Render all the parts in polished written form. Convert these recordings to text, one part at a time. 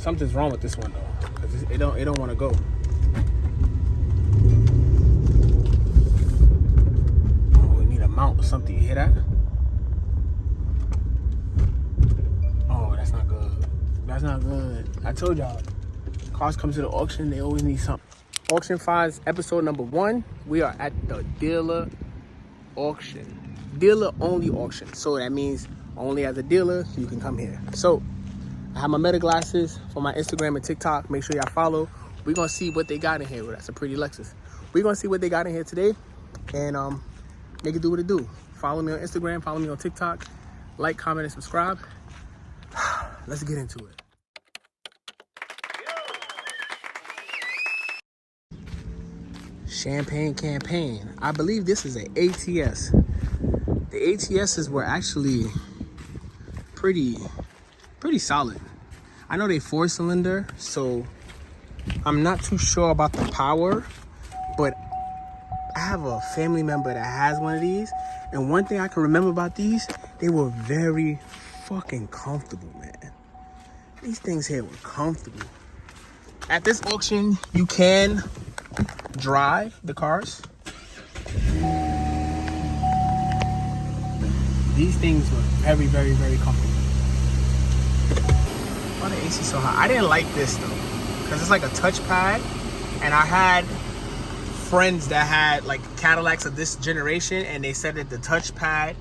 Something's wrong with this one though, because it don't want to go. Oh, we need a mount or something. You hear that? Oh, that's not good. That's not good. I told y'all, cars come to the auction, they always need something. Auction Finds episode number 1. We are at the dealer auction. Dealer only auction. So that means only as a dealer you can come here. So I have my Meta glasses for my Instagram and TikTok. Make sure y'all follow. We're gonna see what they got in here. Well, that's a pretty Lexus. We're gonna see what they got in here today, and make it do what it do. Follow me on Instagram, follow me on TikTok, like, comment, and subscribe. Let's get into it. Champagne campaign. I believe this is an ATS. The ATSs were actually pretty solid. I know they 4-cylinder, so I'm not too sure about the power, but I have a family member that has one of these, and one thing I can remember about these, they were very fucking comfortable, man. These things here were comfortable. At this auction, you can drive the cars. These things were very comfortable. Why the AC so hot? I didn't like this though, because it's like a touchpad, and I had friends that had like Cadillacs of this generation, and they said that the touchpad,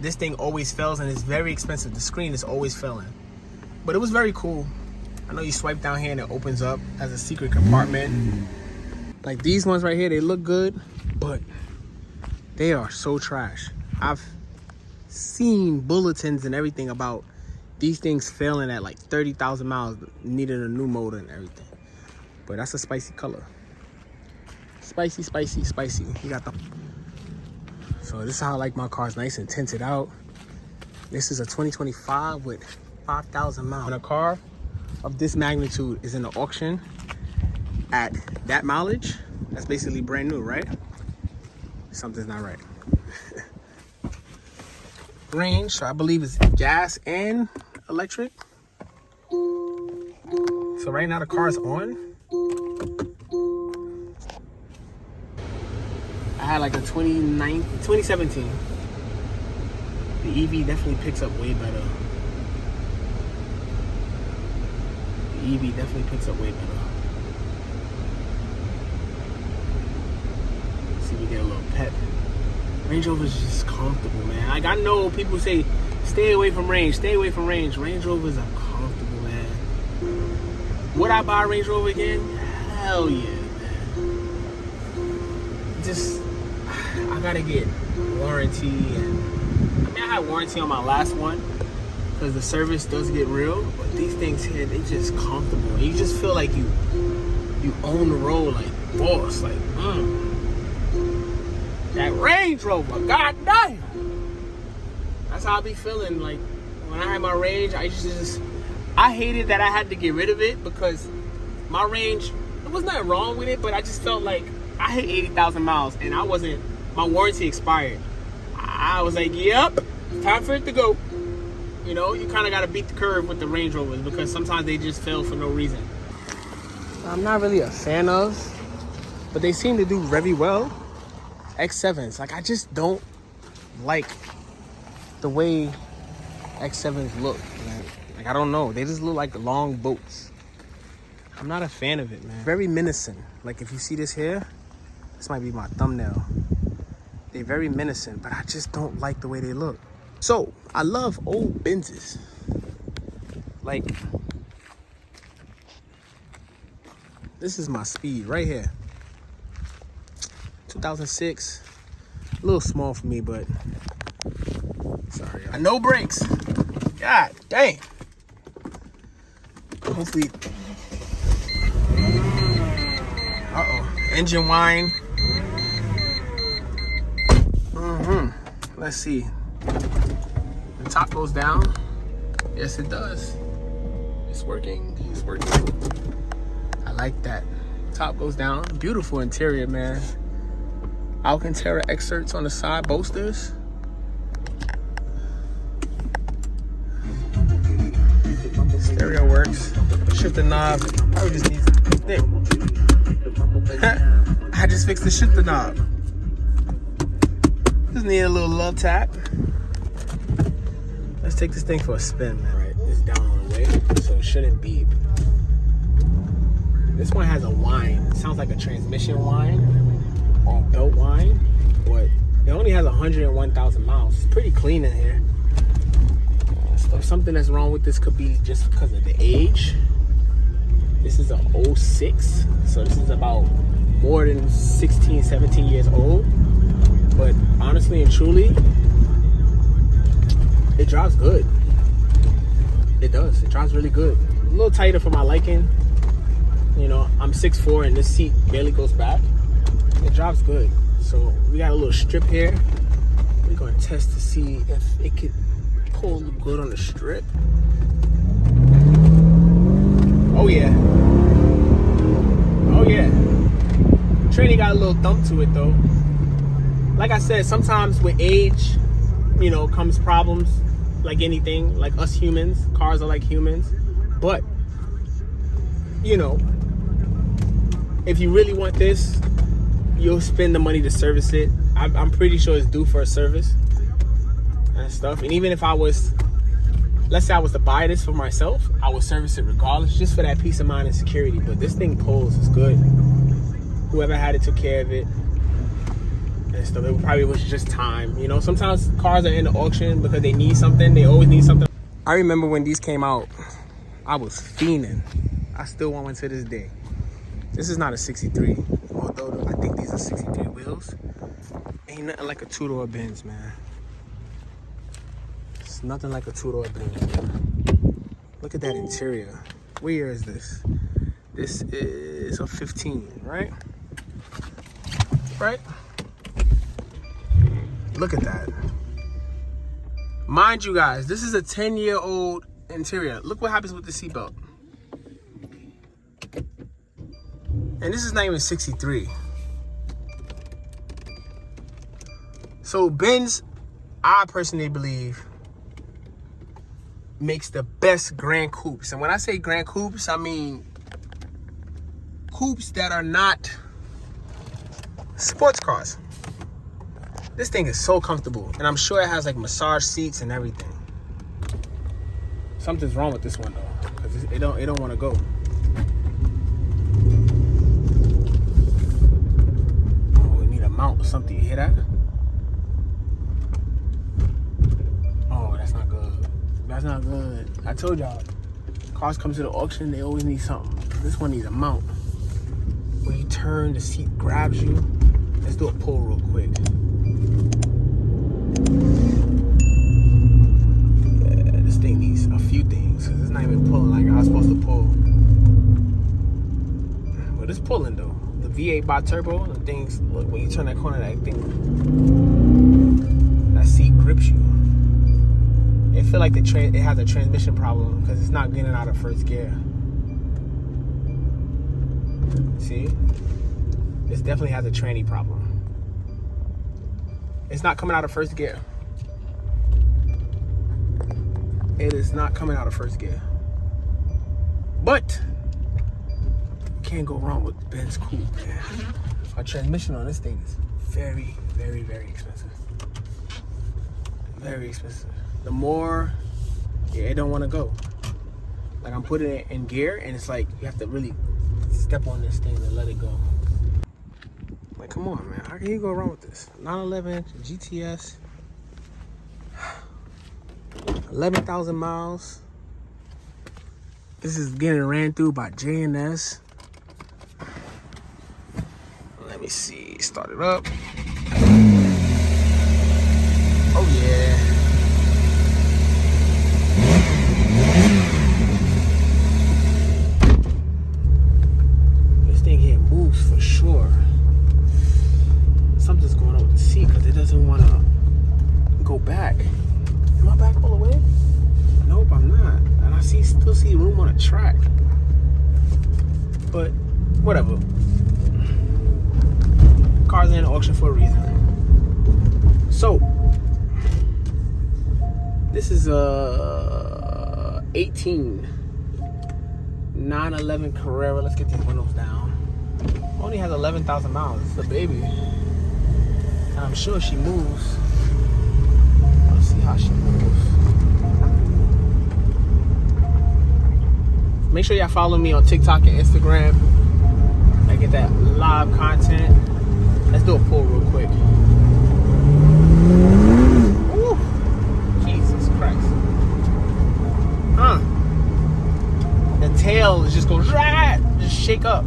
this thing always fails, and it's very expensive. The screen is always failing, but it was very cool. I know you swipe down here and it opens up as a secret compartment. Like these ones right here, they look good, but they are so trash. I've seen bulletins and everything about these things failing at like 30,000 miles, needing a new motor and everything. But that's a spicy color. Spicy. You got the... So this is how I like my cars, nice and tinted out. This is a 2025 with 5,000 miles. When a car of this magnitude is in the auction at that mileage, that's basically brand new, right? Something's not right. Range, so I believe it's gas and electric. So right now the car is on. I had like a 2017. The EV definitely picks up way better. The EV definitely picks up way better. Let's see if we get a little pep. Range Rover is just comfortable, man. Like I know people say, stay away from range, stay away from range. Range Rovers are comfortable, man. Would I buy a Range Rover again? Hell yeah, man. Just, I gotta get warranty, and I mean I had warranty on my last one because the service does get real, but these things here, they just comfortable. You just feel like you own the road like boss, like that Range Rover, god damn. That's how I be feeling. Like when I had my Range, I hated that I had to get rid of it, because my Range, there was nothing wrong with it, but I just felt like I hit 80,000 miles and my warranty expired. I was like, yep, time for it to go. You know, you kind of got to beat the curve with the Range Rovers, because sometimes they just fail for no reason. I'm not really a fan of, but they seem to do very well. X7s, like I just don't like the way X7s look, man. Like I don't know, they just look like long boats. I'm not a fan of it, man. Very menacing. Like if you see this here, this might be my thumbnail. They're very menacing, but I just don't like the way they look. So I love old Benzes. Like this is my Speed right here. 2006, a little small for me, but sorry. No brakes. God dang. Hopefully. Engine whine. Let's see. The top goes down. Yes, it does. It's working. It's working. I like that. Top goes down. Beautiful interior, man. Alcantara excerpts on the side bolsters. Stereo works. shifter knob probably just needs a stick. I just fixed the shifter knob. Just need a little love tap. Let's take this thing for a spin, man. Right, it's down on the way, so it shouldn't beep. This one has a whine. It sounds like a transmission whine or belt whine, but it only has 101,000 miles. It's pretty clean in here. So something that's wrong with this could be just because of the age. This is a 06, so this is about more than 16, 17 years old. But honestly and truly, it drives good. It does. It drives really good. A little tighter for my liking. You know, I'm 6'4" and this seat barely goes back. It drives good. So we got a little strip here. We're gonna test to see if it could pull good on the strip. Oh yeah. Oh yeah. Tranny got a little thump to it though. Like I said, sometimes with age, you know, comes problems like anything, like us humans. Cars are like humans. But, you know, if you really want this, you'll spend the money to service it. I'm pretty sure it's due for a service and stuff. And even if I was, let's say I was to buy this for myself, I would service it regardless, just for that peace of mind and security. But this thing pulls, it's good. Whoever had it took care of it and stuff. It probably was just time. You know, sometimes cars are in the auction because they need something. They always need something. I remember when these came out, I was fiending. I still want one to this day. This is not a 63, although I think these are 63 wheels. Ain't nothing like a two-door Benz, man. It's nothing like a two-door Benz, man. Look at that interior. What year is this? This is a 15, right? Right? Look at that. Mind you guys, this is a 10-year-old interior. Look what happens with the seatbelt. And this is not even 63. So Benz, I personally believe, makes the best Grand Coupes. And when I say Grand Coupes, I mean coupes that are not sports cars. This thing is so comfortable. And I'm sure it has like massage seats and everything. Something's wrong with this one though, because it don't want to go. Mount or something, you hear that? Oh, that's not good. That's not good. I told y'all, cars come to the auction, they always need something. This one needs a mount. When you turn, the seat grabs you. Let's do a pull real quick. Yeah, this thing needs a few things, because it's not even pulling like I was supposed to pull. But it's pulling though. V8 by turbo, and things, look, when you turn that corner, that thing, that seat grips you. It feel like it has a transmission problem because it's not getting out of first gear. See? This definitely has a tranny problem. It's not coming out of first gear. It is not coming out of first gear. But can't go wrong with Benz Coupe, man. A transmission on this thing is very, very, very expensive. Very expensive. The more, yeah, it don't want to go. Like I'm putting it in gear, and it's like you have to really step on this thing and let it go. Like, come on, man. How can you go wrong with this? 911 GTS, 11,000 miles. This is getting ran through by J&S. Let me see, start it up. Oh yeah. This thing here moves for sure. Something's going on with the seat because it doesn't want to go back. Am I back all the way? Nope, I'm not. And I still see room on the track. But whatever. Cars are in the auction for a reason. So this is 18 911 Carrera. Let's get these windows down. Only has 11,000 miles. It's a baby. And I'm sure she moves. Let's see how she moves. Make sure y'all follow me on TikTok and Instagram. I get that live content. Let's do a pull real quick. Woo. Jesus Christ. The tail just goes right, just shake up.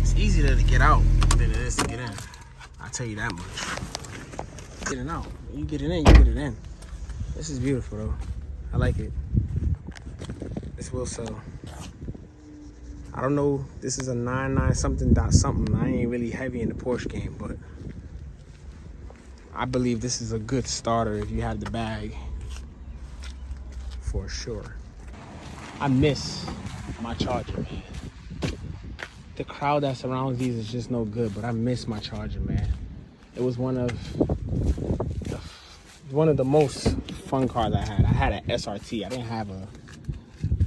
It's easier to get out than it is to get in. I'll tell you that much. Getting out. You get it in, you get it in. This is beautiful though. I like it. This will sell. I don't know, this is a 99 something dot something. I ain't really heavy in the Porsche game, but I believe this is a good starter if you have the bag, for sure. I miss my Charger, man. The crowd that surrounds these is just no good, but I miss my Charger, man. It was one of the most fun cars I had. I had an SRT. I didn't have a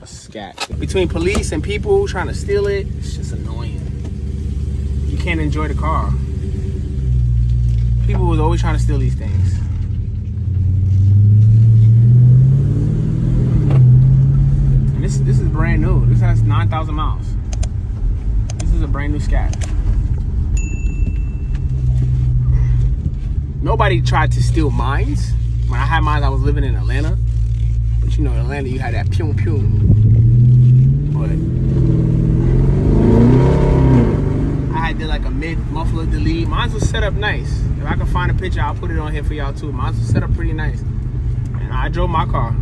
Scat. Between police and people trying to steal it, it's just annoying. You can't enjoy the car. People was always trying to steal these things. And this is brand new. This has 9,000 miles. This is a brand new Scat. Nobody tried to steal mines. When I had mine, I was living in Atlanta. But you know, in Atlanta, you had that pew pew. But I did like a mid muffler delete. Mine was set up nice. If I can find a picture, I'll put it on here for y'all too. Mine was set up pretty nice. And I drove my car.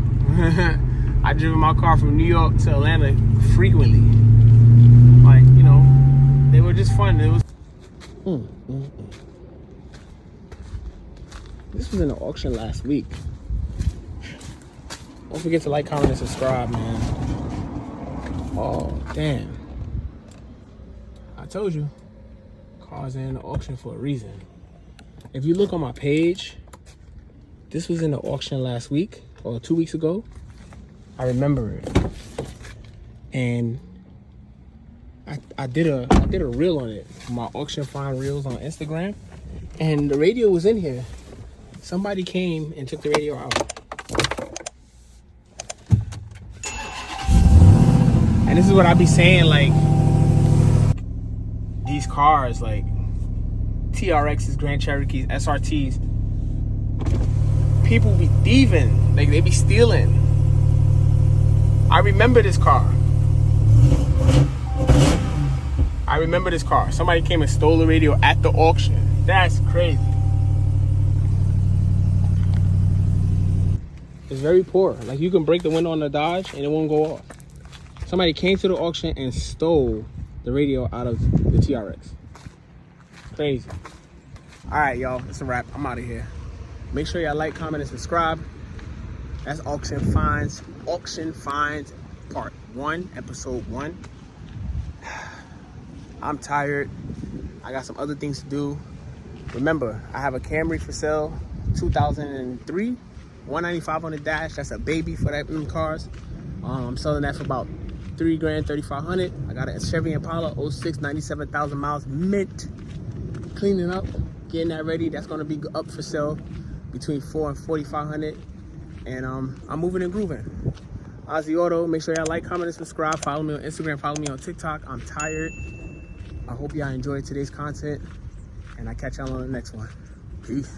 I driven my car from New York to Atlanta frequently. Like, you know, they were just fun. It was. This was in the auction last week. Don't forget to like, comment, and subscribe, man. Oh, damn. I told you. Cars are in the auction for a reason. If you look on my page, this was in the auction last week or 2 weeks ago. I remember it. And I did a reel on it. My auction find reels on Instagram. And the radio was in here. Somebody came and took the radio out. And this is what I be saying, like, these cars, like TRXs, Grand Cherokees, SRTs, people be thieving, like they be stealing. I remember this car. Somebody came and stole the radio at the auction. That's crazy. It's very poor. Like, you can break the window on the Dodge and it won't go off. Somebody came to the auction and stole the radio out of the TRX. Crazy. All right, y'all. It's a wrap. I'm out of here. Make sure y'all like, comment, and subscribe. That's Auction Finds. Auction Finds Part 1, Episode 1. I'm tired. I got some other things to do. Remember, I have a Camry for sale, 2003. 195 on the dash. That's a baby for that cars. I'm selling that for about $3 grand, 3,500. I got a Chevy Impala 06, 97,000 miles, mint. Cleaning up, getting that ready. That's gonna be up for sale between $4,000 and $4,500. And I'm moving and grooving. Ozzy Auto. Make sure y'all like, comment, and subscribe. Follow me on Instagram. Follow me on TikTok. I'm tired. I hope y'all enjoyed today's content, and I catch y'all on the next one. Peace.